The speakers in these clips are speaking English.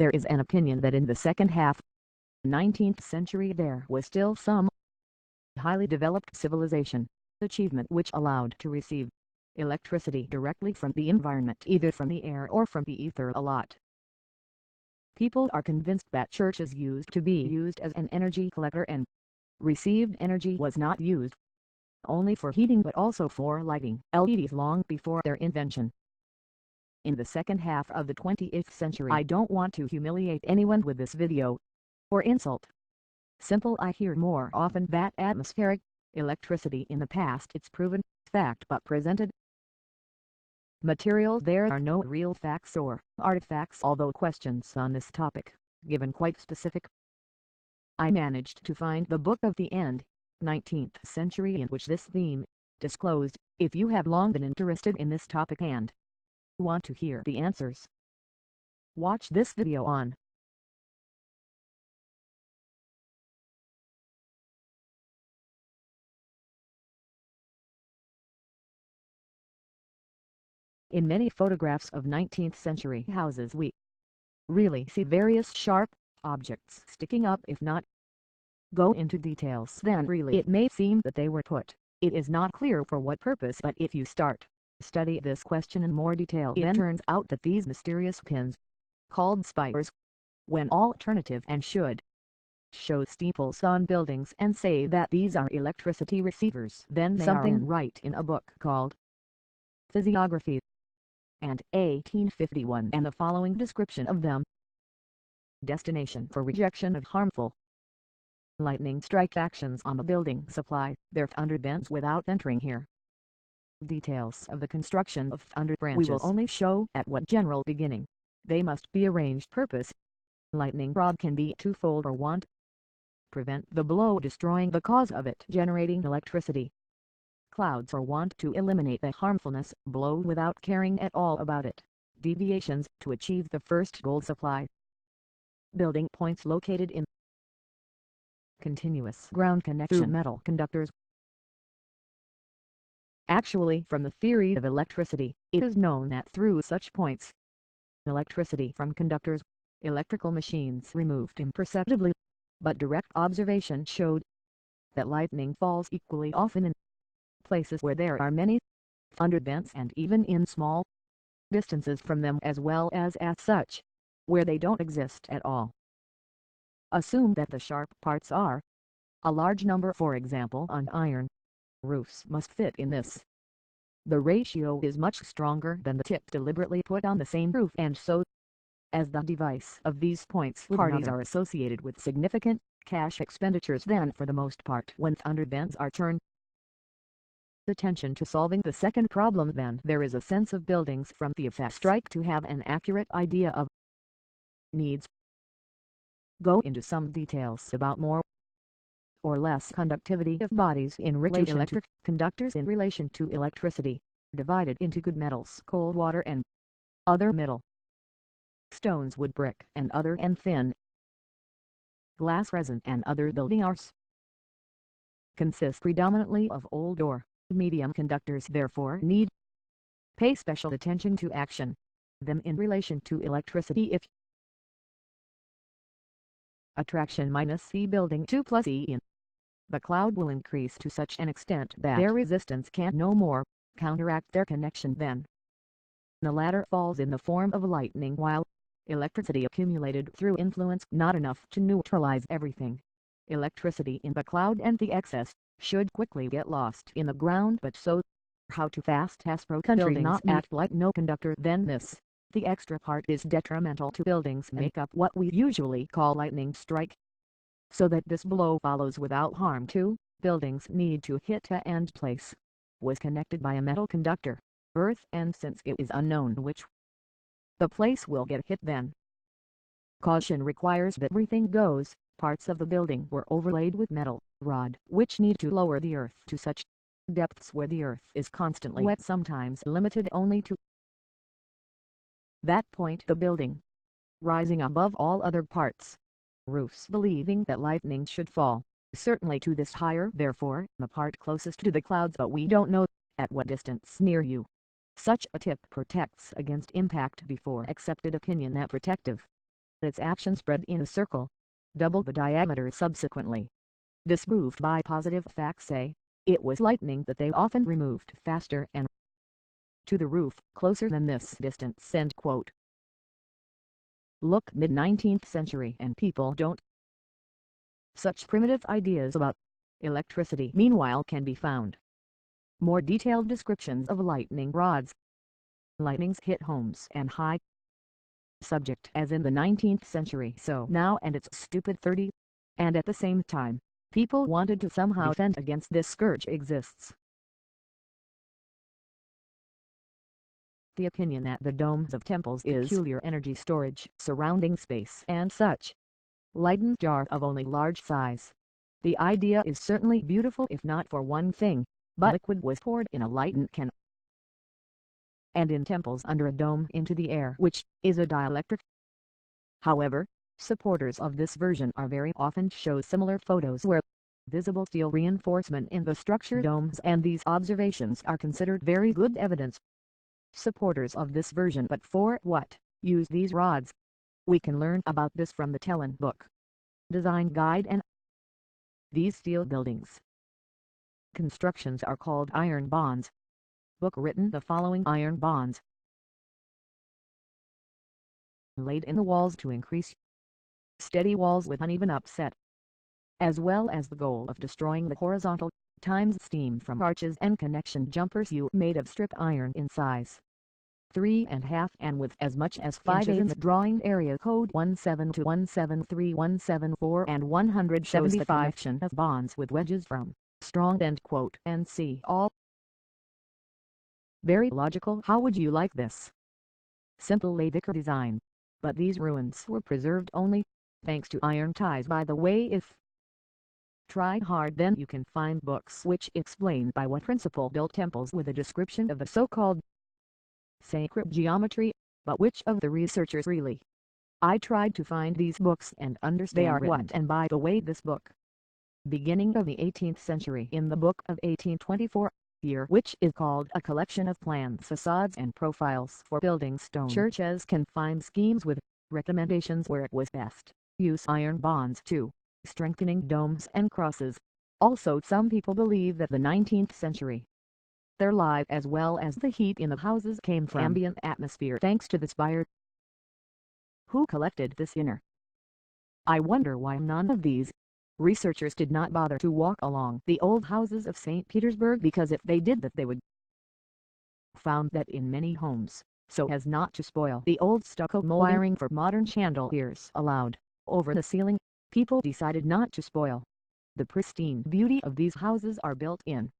There is an opinion that in the second half 19th century there was still some highly developed civilization achievement which allowed to receive electricity directly from the environment, either from the air or from the ether a lot. People are convinced that churches used to be used as an energy collector and received energy was not used only for heating but also for lighting LEDs long before their invention. In the second half of the 20th century, I don't want to humiliate anyone with this video or insult. Simple, I hear more often that atmospheric electricity in the past it's proven fact but presented material there are no real facts or artifacts, although questions on this topic given quite specific. I managed to find the book of the end 19th century in which this theme disclosed. If you have long been interested in this topic and want to hear the answers, watch this video on. In many photographs of 19th century houses we really see various sharp objects sticking up. If not go into details, then really it may seem that they were put. It is not clear for what purpose, but if you start study this question in more detail, it turns out that these mysterious pins, called spires, when alternative and should show steeples on buildings and say that these are electricity receivers, then they something are right in a book called Physiography and 1851 and the following description of them. Destination for rejection of harmful lightning strike actions on the building supply, their underbends without entering here. Details of the construction of under branches we will only show at what general beginning. They must be arranged purpose. Lightning rod can be twofold or want prevent the blow destroying the cause of it generating electricity. Clouds or want to eliminate the harmfulness, blow without caring at all about it. Deviations to achieve the first goal supply. Building points located in continuous ground connection metal conductors. Actually, from the theory of electricity, it is known that through such points, electricity from conductors, electrical machines removed imperceptibly, but direct observation showed that lightning falls equally often in places where there are many underbends and even in small distances from them, as well as at such where they don't exist at all. Assume that the sharp parts are a large number, for example on iron roofs must fit in this. The ratio is much stronger than the tip deliberately put on the same roof, and so as the device of these points parties are associated with significant cash expenditures, then for the most part when underbends are turned attention to solving the second problem, then there is a sense of buildings from the effect strike to have an accurate idea of needs. Go into some details about more or less conductivity of bodies in relation to electric conductors in relation to electricity, divided into good metals, cold water and other metal, stones, wood, brick and other, and thin glass, resin and other building arts. Consist predominantly of old or medium conductors, therefore need pay special attention to action them in relation to electricity. If attraction minus C building 2 plus E in the cloud will increase to such an extent that their resistance can no more counteract their connection, then the latter falls in the form of lightning, while electricity accumulated through influence not enough to neutralize everything. Electricity in the cloud and the excess should quickly get lost in the ground, but so how to fast has pro country not act like no conductor, then this the extra part is detrimental to buildings make up what we usually call lightning strike. So that this blow follows without harm to buildings need to hit a end place was connected by a metal conductor, earth, and since it is unknown which the place will get hit, then caution requires that everything goes. Parts of the building were overlaid with metal rod which need to lower the earth to such depths where the earth is constantly wet, sometimes limited only to that point the building, rising above all other parts. Roofs believing that lightning should fall certainly to this higher, therefore the part closest to the clouds, but we don't know at what distance near you. Such a tip protects against impact before accepted opinion that protective its action spread in a circle, double the diameter subsequently. Disproved by positive facts say, it was lightning that they often removed faster and to the roof, closer than this distance. End quote. Look mid-19th century and people don't. Such primitive ideas about electricity meanwhile can be found. More detailed descriptions of lightning rods. Lightnings hit homes and high. Subject as in the 19th century, so now and it's stupid 30. And at the same time, people wanted to somehow defend against this scourge exists. The opinion that the domes of temples is peculiar energy storage, surrounding space and such. Leyden jar of only large size. The idea is certainly beautiful if not for one thing, but liquid was poured in a Leyden can and in temples under a dome into the air, which is a dielectric. However, supporters of this version are very often show similar photos where visible steel reinforcement in the structure domes, and these observations are considered very good evidence. Supporters of this version but for what use these rods? We can learn about this from the Tellin book. Design Guide and these steel buildings. Constructions are called iron bonds. Book written the following iron bonds laid in the walls to increase steady walls with uneven upset, as well as the goal of destroying the horizontal times steam from arches and connection jumpers made of strip iron in size 3.5 and with as much as 5 inches in the drawing area code 172173174174 and 100 shows the connection of bonds with wedges from strong. End quote. And see all. Very logical. How would you like this? Simple Lavicker design. But these ruins were preserved only thanks to iron ties. By the way, if try hard then you can find books which explain by what principle built temples with a description of the so-called sacred geometry, but which of the researchers really? I tried to find these books and understand they are what. And by the way, this book, beginning of the 18th century, in the book of 1824, year, which is called A Collection of Plans, Facades and Profiles for Building Stone Churches, can find schemes with recommendations where it was best use iron bonds to strengthening domes and crosses. Also, some people believe that the 19th century their light as well as the heat in the houses came from ambient atmosphere thanks to the spire. Who collected this inner? I wonder why none of these researchers did not bother to walk along the old houses of St. Petersburg, because if they did that they would found that in many homes, so as not to spoil the old stucco wiring for modern chandeliers allowed over the ceiling, people decided not to spoil the pristine beauty of these houses are built in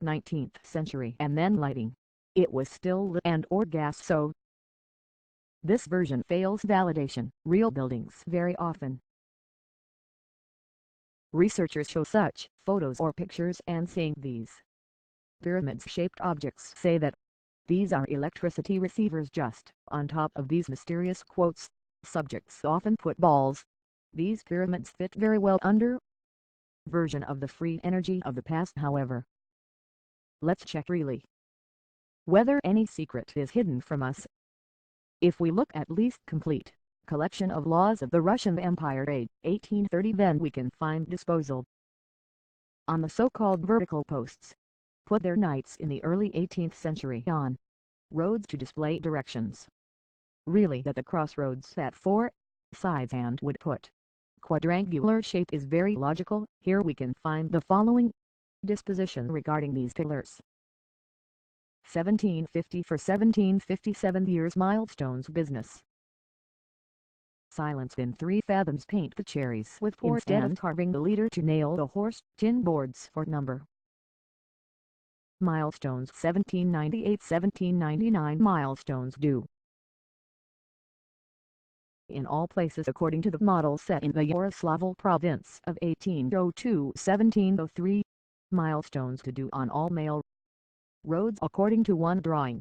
19th century and then lighting. It was still lit and or gas, so this version fails validation. Real buildings very often. Researchers show such photos or pictures and seeing these pyramid-shaped objects say that these are electricity receivers. Just on top of these mysterious quotes, subjects often put balls. These pyramids fit very well under version of the free energy of the past. However, let's check really whether any secret is hidden from us. If we look at least complete collection of laws of the Russian Empire age 1830, then we can find disposal on the so-called vertical posts put their knights in the early 18th century on roads to display directions. Really that the crossroads at 4 sides and would put quadrangular shape is very logical. Here we can find the following disposition regarding these pillars. 1750 for 1757 years milestones business. Silence in 3 fathoms, paint the cherries with pour instead of carving the leader to nail the horse, tin boards for number. Milestones 1798-1799 milestones due in all places according to the model set in the Yaroslavl province of 1802-1703. Milestones to do on all mail roads according to one drawing.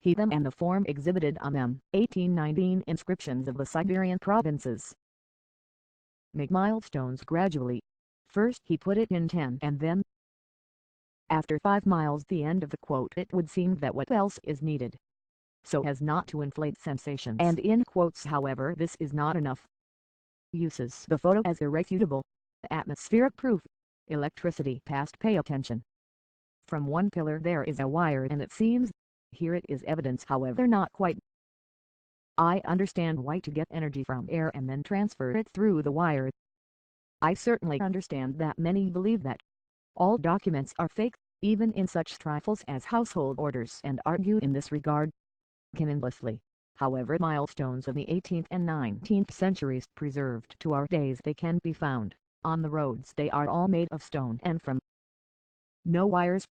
He them and the form exhibited on them. 1819 inscriptions of the Siberian provinces. Make milestones gradually. First he put it in 10 and then after 5 miles the end of the quote. It would seem that what else is needed so as not to inflate sensations. And in quotes, however, this is not enough. Uses the photo as irrefutable. Atmospheric proof. Electricity past, pay attention. From one pillar there is a wire and it seems, here it is evidence, however not quite. I understand why to get energy from air and then transfer it through the wire. I certainly understand that many believe that all documents are fake, even in such trifles as household orders, and argue in this regard. Can endlessly. However, milestones of the 18th and 19th centuries preserved to our days, they can be found on the roads. They are all made of stone and from no wires.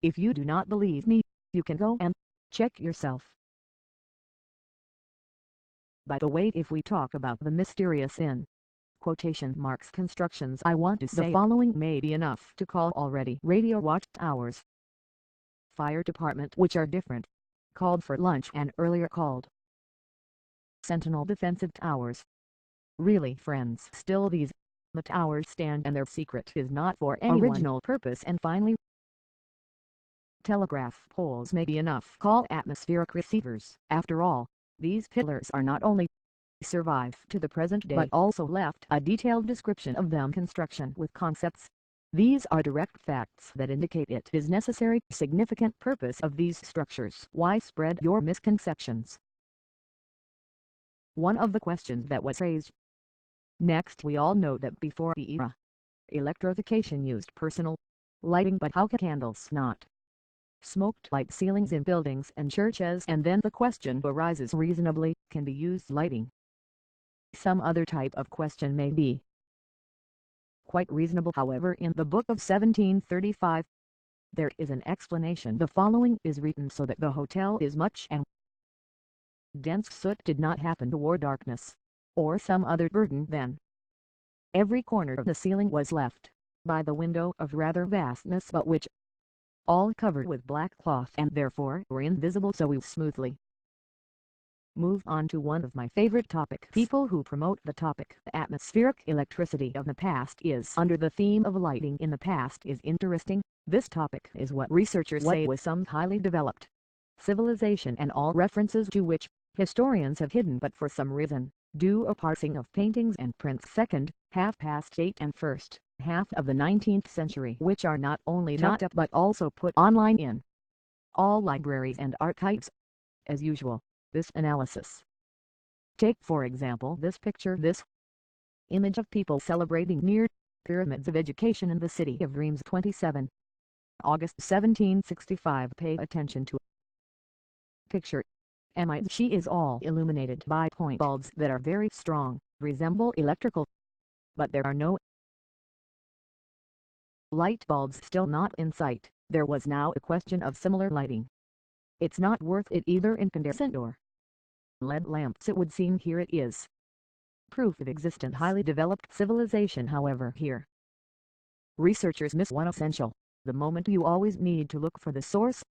If you do not believe me, you can go and check yourself. By the way, if we talk about the mysterious in quotation marks constructions, I want to say the following may be enough to call already: radio watch towers, fire department, which are different, called for lunch and earlier called sentinel defensive towers. Really, friends, still these the towers stand and their secret is not for any original purpose. And finally, telegraph poles may be enough call atmospheric receivers. After all, these pillars are not only survive to the present day but also left a detailed description of them construction with concepts. These are direct facts that indicate it is necessary. Significant purpose of these structures. Why spread your misconceptions? One of the questions that was raised. Next, we all know that before the era, electrification used personal lighting, but how can candles not smoked light ceilings in buildings and churches? And then the question arises reasonably, can be used lighting some other type of question may be quite reasonable. However, in the book of 1735, there is an explanation. The following is written so that the hotel is much and dense soot did not happen toward darkness, or some other burden then. Every corner of the ceiling was left by the window of rather vastness, but which all covered with black cloth and therefore were invisible. So we smoothly move on to one of my favorite topics. People who promote the topic atmospheric electricity of the past is under the theme of lighting in the past is interesting. This topic is what researchers say was some highly developed civilization, and all references to which historians have hidden, but for some reason, due a parsing of paintings and prints second half past 8 and first half of the 19th century, which are not only not up but also put online in all libraries and archives. As usual, this analysis. Take for example this picture, this image of people celebrating near pyramids of education in the city of dreams. 27 August 1765. Pay attention to picture. She is all illuminated by point bulbs that are very strong, resemble electrical, but there are no light bulbs. Still not in sight. There was now a question of similar lighting. It's not worth it either incandescent or LED lamps, it would seem. Here it is. Proof of existent highly developed civilization. However, here researchers miss one essential, the moment you always need to look for the source,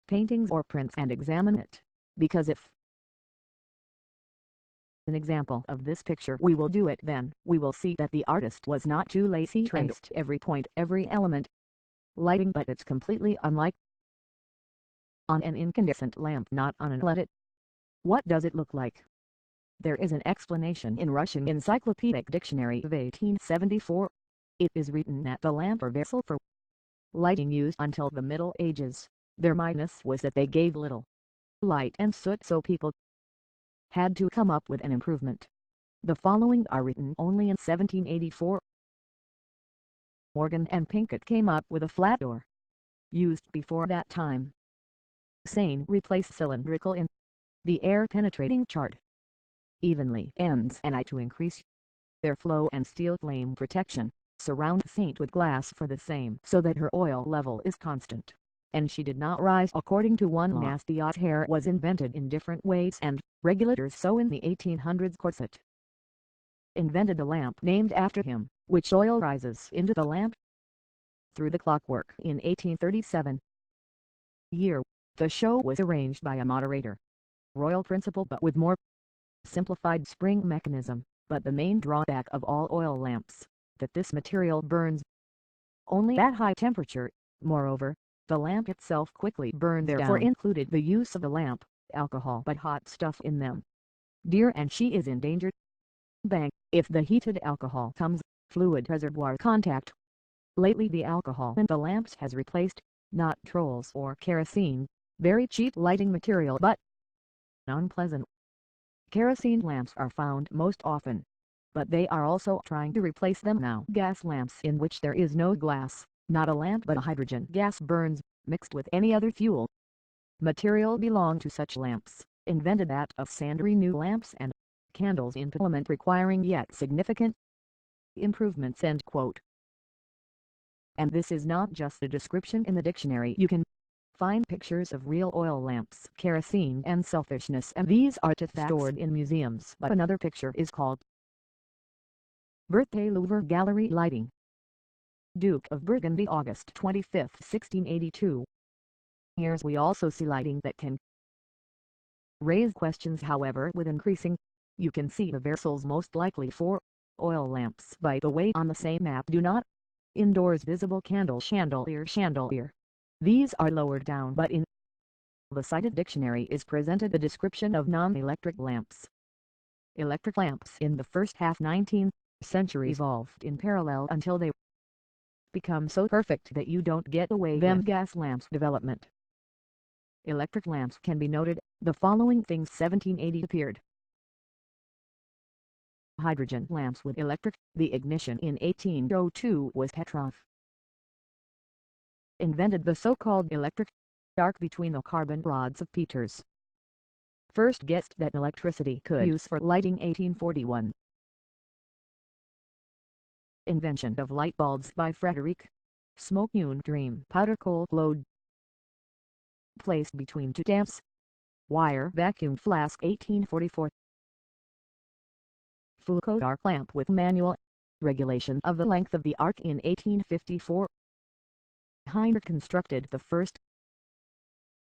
paintings or prints, and examine it, because if an example of this picture we will do it, then we will see that the artist was not too lazy to traced every point, every element lighting, but it's completely unlike on an incandescent lamp, not on an LED. What does it look like? There is an explanation in Russian Encyclopedic Dictionary of 1874. It is written that the lamp or vessel for lighting used until the Middle Ages. Their minus was that they gave little light and soot, so people had to come up with an improvement. The following are written only in 1784. Morgan and Pinkett came up with a flat door, used before that time. Sane replaced cylindrical in the air-penetrating chart evenly ends and to increase their flow and steel flame protection. Surround Saint with glass for the same, so that her oil level is constant, and she did not rise. According to one law, the yacht hair was invented in different ways and regulators. So in the 1800s, Corset invented a lamp named after him, which oil rises into the lamp through the clockwork. In 1837 year, the show was arranged by a moderator, royal principle, but with more simplified spring mechanism. But the main drawback of all oil lamps, that this material burns only at high temperature. Moreover, The lamp itself quickly burned, therefore included the use of the lamp, alcohol but hot stuff in them. Dear, and she is in danger. Bang, if the heated alcohol comes, fluid reservoir contact. Lately the alcohol in the lamps has replaced, not trolls or kerosene, very cheap lighting material but unpleasant. Kerosene lamps are found most often, but they are also trying to replace them now. Gas lamps in which there is no glass, not a lamp but a hydrogen gas burns, mixed with any other fuel. Material belong to such lamps, invented that of Sandry new lamps and candles in filament requiring yet significant improvements. End quote. And this is not just a description in the dictionary. You can find pictures of real oil lamps, kerosene and selfishness, and these artifacts stored in museums. But another picture is called Birthday Louvre Gallery Lighting. Duke of Burgundy, August 25, 1682. Here we also see lighting that can raise questions. However, with increasing, you can see the vessels most likely for oil lamps. By the way, on the same map do not indoors visible candle chandelier. These are lowered down, but in the cited dictionary is presented a description of non-electric lamps. Electric lamps in the first half 19th century evolved in parallel until they become so perfect that you don't get away with gas lamps development. Electric lamps can be noted, the following things: 1780 appeared hydrogen lamps with electric, the ignition in 1802 was Petrov. Invented the so-called electric arc between the carbon rods of Peters. First guessed that electricity could use for lighting 1841. Invention of light bulbs by Frederick. Smoke-hewn dream powder coal glowed placed between two damps. Wire vacuum flask 1844. Foucault arc lamp with manual regulation of the length of the arc in 1854. Heiner constructed the first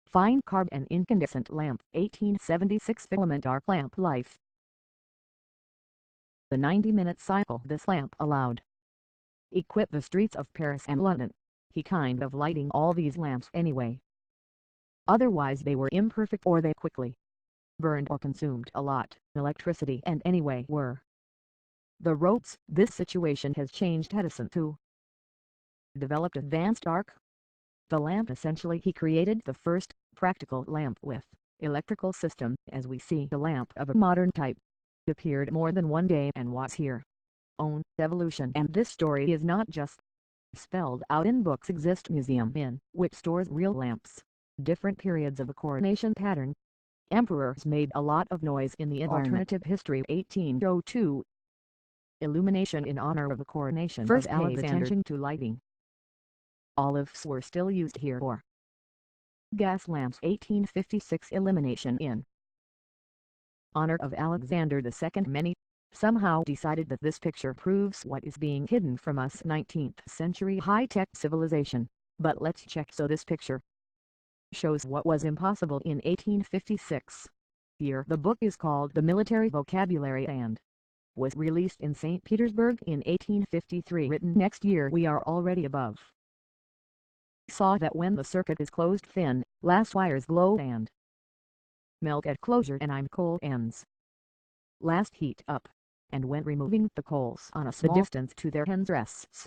fine carb and incandescent lamp 1876. Filament arc lamp life. The 90-minute cycle this lamp allowed equip the streets of Paris and London. He kind of lighting all these lamps anyway. Otherwise they were imperfect or they quickly burned or consumed a lot electricity and anyway were the ropes. This situation has changed Edison too. Developed advanced arc. The lamp essentially he created the first practical lamp with electrical system as we see the lamp of a modern type. Appeared more than one day and was here own evolution, and this story is not just spelled out in books. Exist museum in which stores real lamps. Different periods of the coronation pattern. Emperors made a lot of noise in the alternative history 1802. Illumination in honor of the coronation first of Alexander. Attention to lighting. Olives were still used here or gas lamps 1856. Illumination in honor of Alexander II. Many somehow decided that this picture proves what is being hidden from us 19th century high-tech civilization, but let's check. So this picture shows what was impossible in 1856. Here the book is called The Military Vocabulary and was released in St. Petersburg in 1853. Written next year. We are already above. Saw that when the circuit is closed thin, last wires glow and melt at closure and I'm cold ends. Last heat up, and when removing the coals on a small distance to their ends rests.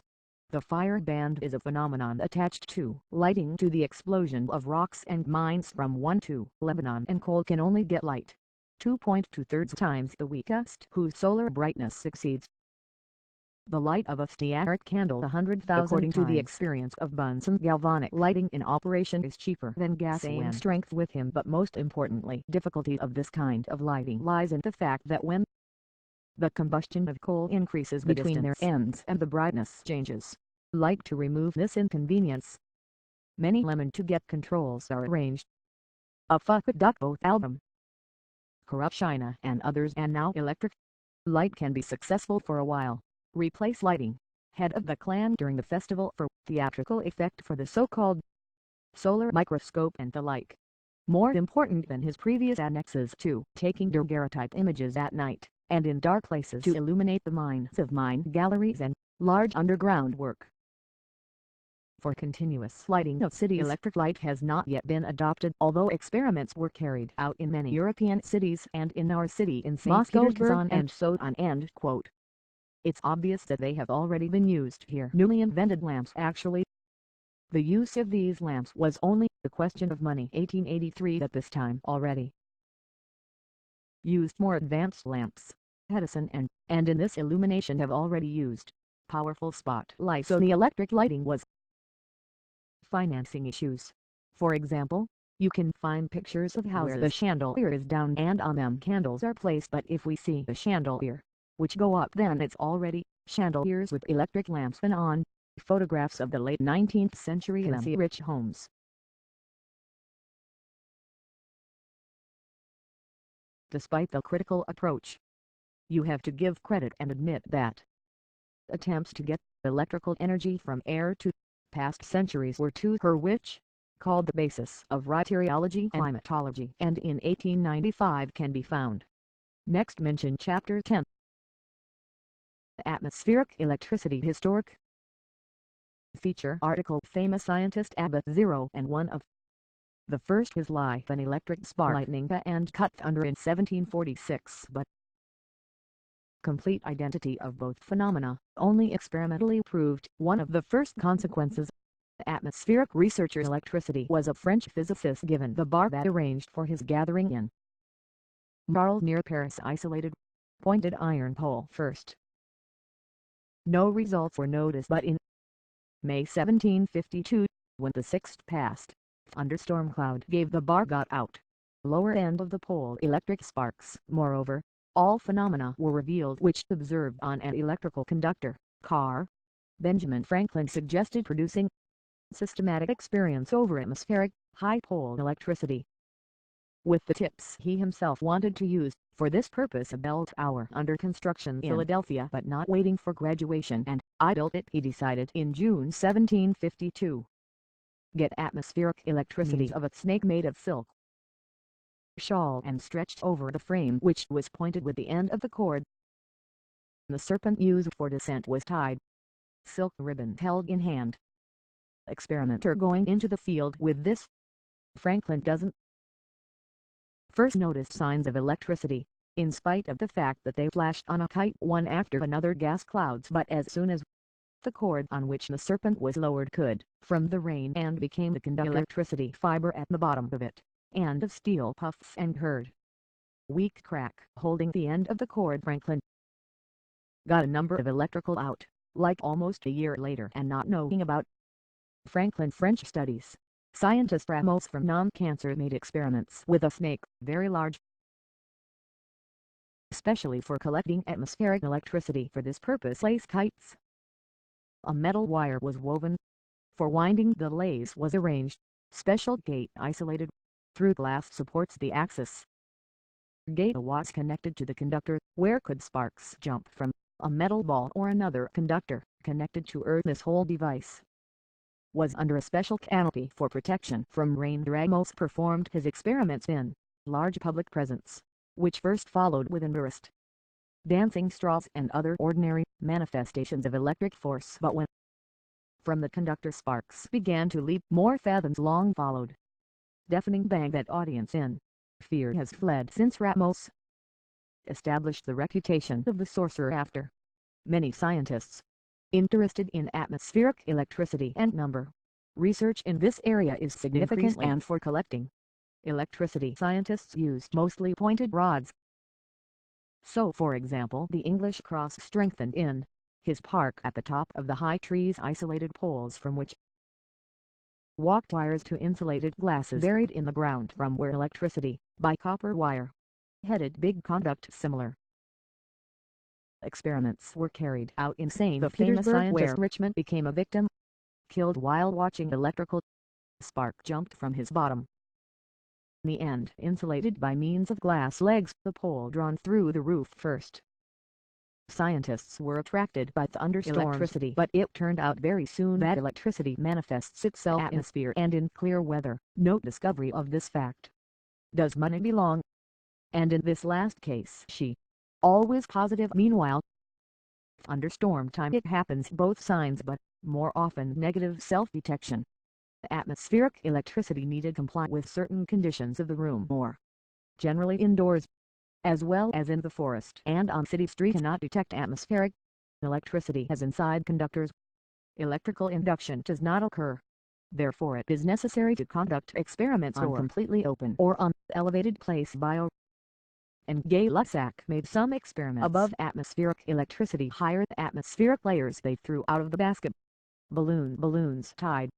The fire band is a phenomenon attached to lighting to the explosion of rocks and mines from 1 to Lebanon, and coal can only get light 2.2 times the weakest whose solar brightness exceeds the light of a stearic candle 100,000 according to the experience of Bunsen. Galvanic lighting in operation is cheaper than gas. Same strength with him, but most importantly difficulty of this kind of lighting lies in the fact that when the combustion of coal increases between their ends and the brightness changes. Like to remove this inconvenience, many lemon to get controls are arranged. A Fuck Duck Both album, Corrupt China and others, and now electric light can be successful for a while. Replace lighting, head of the clan during the festival for theatrical effect for the so-called solar microscope and the like. More important than his previous annexes to taking daguerreotype images at night and in dark places to illuminate the mines of mine galleries and large underground work. for continuous lighting of cities. Electric light has not yet been adopted, although experiments were carried out in many European cities and in our city in St. Petersburg and so on." End quote. It's obvious that they have already been used here. Newly invented lamps. Actually, the use of these lamps was only a question of money. 1883. At this time already used more advanced lamps. Edison and in this illumination have already used powerful spotlights, so the electric lighting was financing issues. For example, you can find pictures of houses where the chandelier is down and on them candles are placed, but if we see the chandelier which go up, then it's already chandeliers with electric lamps and on. Photographs of the late 19th century can see rich homes. Despite the critical approach, you have to give credit and admit that attempts to get electrical energy from air to past centuries were to her which, called the basis of meteorology and climatology, and in 1895 can be found. Next mention Chapter 10. Atmospheric electricity. Historic feature article. Famous scientist Abbott 0 and 1 of the first his life an electric spark lightning and cut thunder in 1746, but complete identity of both phenomena only experimentally proved. One of the first consequences atmospheric researchers electricity was a French physicist given the bar that arranged for his gathering in Marles near Paris. Isolated pointed iron pole first. No results were noticed, but in May 1752, when the sixth passed, thunderstorm cloud gave the bar got out. Lower end of the pole electric sparks. Moreover, all phenomena were revealed which observed on an electrical conductor car. Benjamin Franklin suggested producing systematic experience over atmospheric high pole electricity with the tips he himself wanted to use. For this purpose a bell tower under construction in Philadelphia, but not waiting for graduation, and I built it, he decided in June 1752. Get atmospheric electricity of a snake made of silk shawl and stretched over the frame, which was pointed with the end of the cord. The serpent used for descent was tied. Silk ribbon held in hand. Experimenter going into the field with this. Franklin doesn't first noticed signs of electricity, in spite of the fact that they flashed on a kite one after another gas clouds, but as soon as the cord on which the serpent was lowered could, from the rain, and became the conductor electricity fiber at the bottom of it, and of steel puffs and heard weak crack holding the end of the cord. Franklin got a number of electrical out, like almost a year later, and not knowing about Franklin French studies. Scientist Ramos from non-cancer made experiments with a snake, very large, especially for collecting atmospheric electricity. For this purpose lace kites. A metal wire was woven. For winding the lace was arranged. Special gate isolated through glass supports the axis. Gate was connected to the conductor, where could sparks jump from a metal ball or another conductor connected to earth. This whole device was under a special canopy for protection from rain. Ramos performed his experiments in large public presence, which first followed with interest dancing straws and other ordinary manifestations of electric force, but when from the conductor sparks began to leap more fathoms long followed deafening bang. That audience in fear has fled since Ramos established the reputation of the sorcerer. After many scientists interested in atmospheric electricity and number research in this area is significant, and for collecting electricity scientists used mostly pointed rods. So for example the English cross strengthened in his park at the top of the high trees isolated poles from which walked wires to insulated glasses buried in the ground, from where electricity by copper wire headed big conduct. Similar experiments were carried out in St. Petersburg, where Richmond became a victim, killed while watching electrical spark jumped from his bottom. In the end, insulated by means of glass legs, the pole drawn through the roof first. Scientists were attracted by thunderstorms electricity, but it turned out very soon that electricity manifests itself in atmosphere and in clear weather. Note discovery of this fact. Does money belong? And in this last case she always positive. Meanwhile, thunderstorm time it happens both signs, but more often negative self-detection. Atmospheric electricity needed to comply with certain conditions of the room or generally indoors, as well as in the forest and on city street cannot detect atmospheric electricity as inside conductors. Electrical induction does not occur. Therefore it is necessary to conduct experiments on completely open or on elevated place bio. And Gay-Lussac made some experiments above atmospheric electricity higher atmospheric layers they threw out of the basket. Balloons tied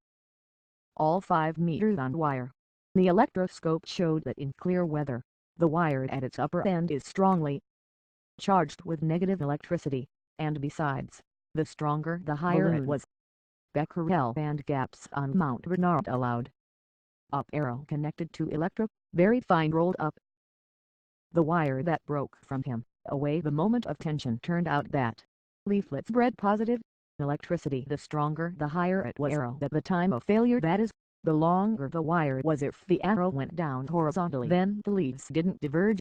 all 5 meters on wire. The electroscope showed that in clear weather, the wire at its upper end is strongly charged with negative electricity, and besides, the stronger the higher it was. Becquerel band gaps on Mount Bernard allowed up arrow connected to very fine rolled up. The wire that broke from him away the moment of tension turned out that leaflets bred positive electricity. The stronger the higher it was arrow at the time of failure, that is, the longer the wire was if the arrow went down horizontally then the leaves didn't diverge.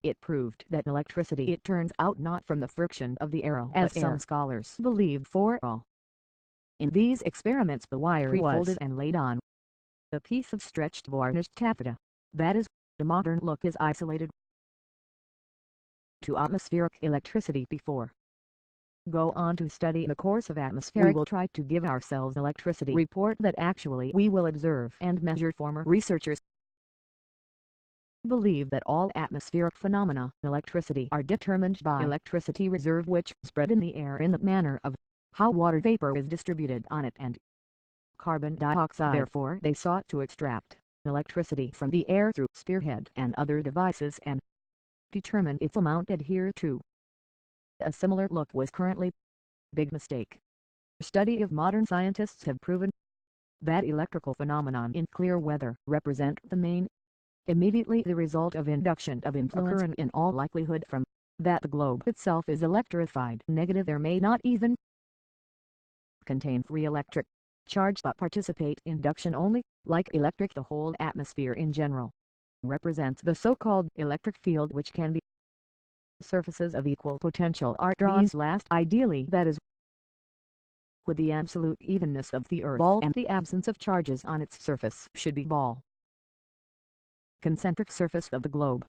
It proved that electricity it turns out not from the friction of the arrow as some scholars believed for all. In these experiments the wire pre-folded and laid on a piece of stretched varnished taffeta, that is, the modern look is isolated to atmospheric electricity before go on to study the course of atmospheric. We will try to give ourselves electricity report that actually we will observe and measure. Former researchers believe that all atmospheric phenomena electricity are determined by electricity reserve which spread in the air in the manner of how water vapor is distributed on it and carbon dioxide. Therefore they sought to extract electricity from the air through spearhead and other devices and determine its amount adhered to. A similar look was currently big mistake. Study of modern scientists have proven that electrical phenomenon in clear weather represent the main, immediately the result of induction of influence occurring in all likelihood from that the globe itself is electrified. Negative there may not even contain free electric charge but participate induction only, like electric. The whole atmosphere in general represents the so-called electric field which can be surfaces of equal potential are drawn. These last ideally, that is, with the absolute evenness of the earth ball and the absence of charges on its surface should be ball concentric surface of the globe.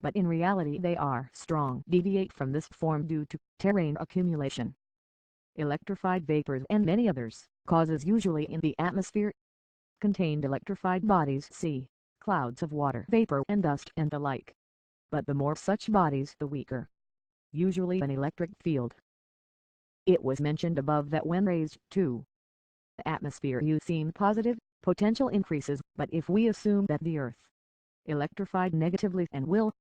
But in reality they are strong deviate from this form due to terrain accumulation, electrified vapors and many others causes usually in the atmosphere contained electrified bodies, see clouds of water vapor and dust and the like. But the more such bodies the weaker usually an electric field. It was mentioned above that when raised to the atmosphere you seem positive potential increases, but if we assume that the earth electrified negatively and will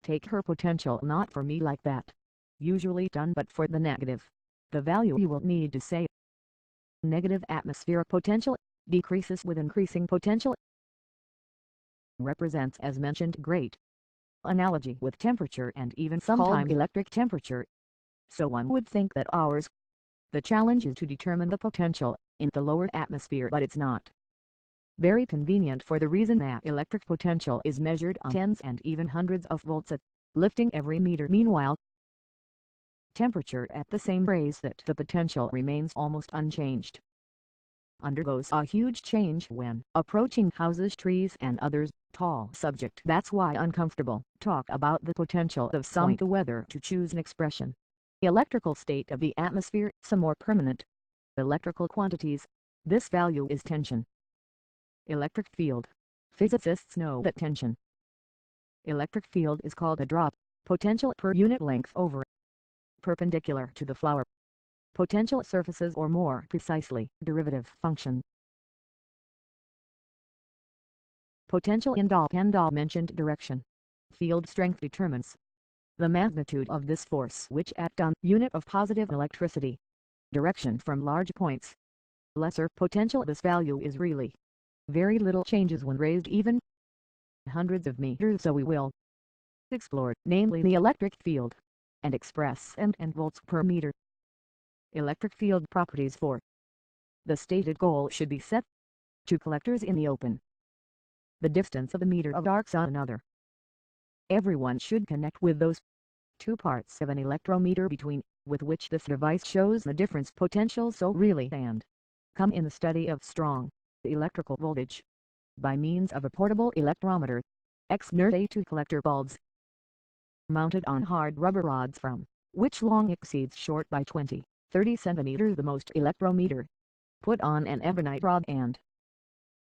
take her potential not for me like that usually done but for the negative, the value you will need to say negative atmospheric potential decreases with increasing potential represents as mentioned great analogy with temperature and even sometimes electric temperature. So one would think that ours the challenge is to determine the potential in the lower atmosphere, but it's not very convenient for the reason that electric potential is measured on tens and even hundreds of volts at lifting every meter. Meanwhile, temperature at the same raise that the potential remains almost unchanged undergoes a huge change when approaching houses, trees and others tall subject. That's why uncomfortable talk about the potential of some the weather to choose an expression. Electrical state of the atmosphere, some more permanent electrical quantities. This value is tension. Electric field. Physicists know that tension electric field is called a drop potential per unit length over perpendicular to the flower potential surfaces, or more precisely derivative function. Potential in all mentioned direction. Field strength determines the magnitude of this force which act on unit of positive electricity. Direction from large points. Lesser potential. This value is really very little changes when raised even hundreds of meters, so we will explore namely the electric field and express and volts per meter. Electric field properties. For the stated goal should be set to collectors in the open. The distance of the meter of arcs on another. Everyone should connect with those 2 parts of an electrometer between with which this device shows the difference potential so really and come in the study of strong electrical voltage by means of a portable electrometer, X-NERD collector bulbs mounted on hard rubber rods from which long exceeds short by 20-30 cm. The most electrometer put on an ebonite rod and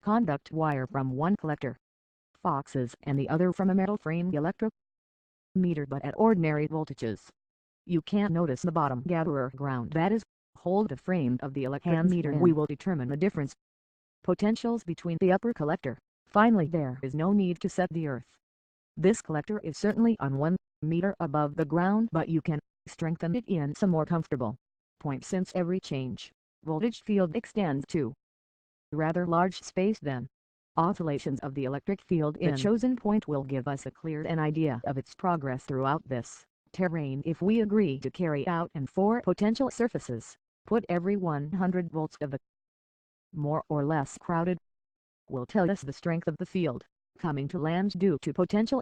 conduct wire from one collector boxes and the other from a metal frame electrometer, but at ordinary voltages. You can't notice the bottom gatherer ground, that is, hold the frame of the electric meter, and we will determine the difference potentials between the upper collector. Finally, there is no need to set the earth. This collector is certainly on 1 meter above the ground, but you can strengthen it in some more comfortable point, since every change voltage field extends to rather large space. Then oscillations of the electric field in the chosen point will give us a clear idea of its progress throughout this terrain. If we agree to carry out and 4 potential surfaces, put every 100 volts of the more or less crowded will tell us the strength of the field coming to land due to potential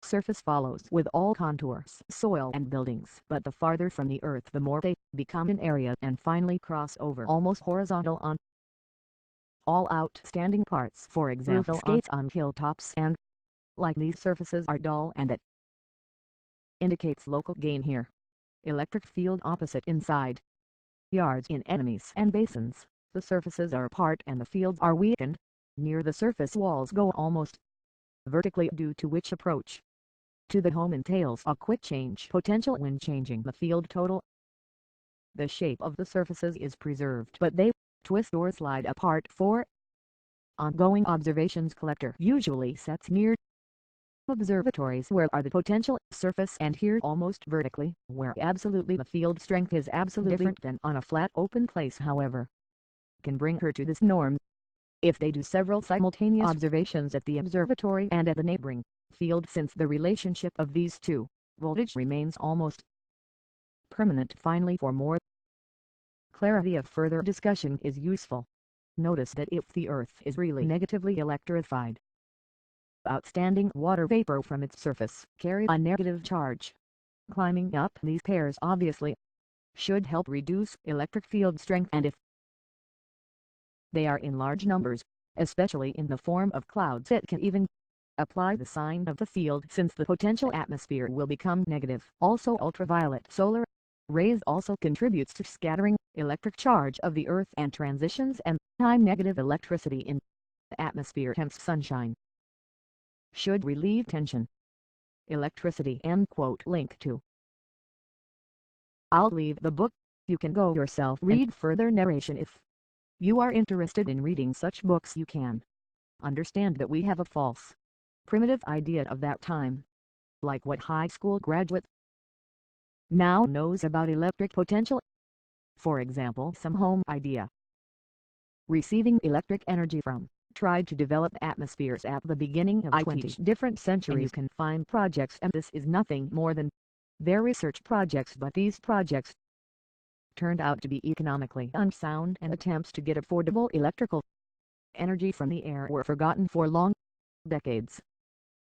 surface follows with all contours, soil and buildings, but the farther from the earth the more they become in area and finally cross over almost horizontal on all outstanding parts, for example skates on hilltops, and like these surfaces are dull, and that indicates local gain here. Electric field opposite inside yards in enemies and basins, the surfaces are apart and the fields are weakened. Near the surface walls go almost vertically, due to which approach to the home entails a quick change potential when changing the field total. The shape of the surfaces is preserved, but they twist or slide apart. For ongoing observations, collector usually sets near observatories where are the potential surface, and here almost vertically, where absolutely the field strength is absolutely different than on a flat open place. However, can bring her to this norm if they do several simultaneous observations at the observatory and at the neighboring field, since the relationship of these two voltage remains almost permanent. Finally, for more clarity of further discussion is useful, notice that if the earth is really negatively electrified, outstanding water vapor from its surface carries a negative charge. Climbing up these pairs obviously should help reduce electric field strength, and if they are in large numbers, especially in the form of clouds, it can even apply the sign of the field, since the potential atmosphere will become negative. Also, ultraviolet solar rays also contributes to scattering electric charge of the earth and transitions and time negative electricity in the atmosphere. Hence sunshine should relieve tension electricity. End quote. Link to I'll leave the book. You can go yourself read further narration if you are interested in reading such books. You can understand that we have a false, primitive idea of that time, like what high school graduate now knows about electric potential. For example, some home idea receiving electric energy from tried to develop atmospheres at the beginning of 20 different centuries. You can find projects, and this is nothing more than their research projects, but these projects turned out to be economically unsound, and attempts to get affordable electrical energy from the air were forgotten for long decades.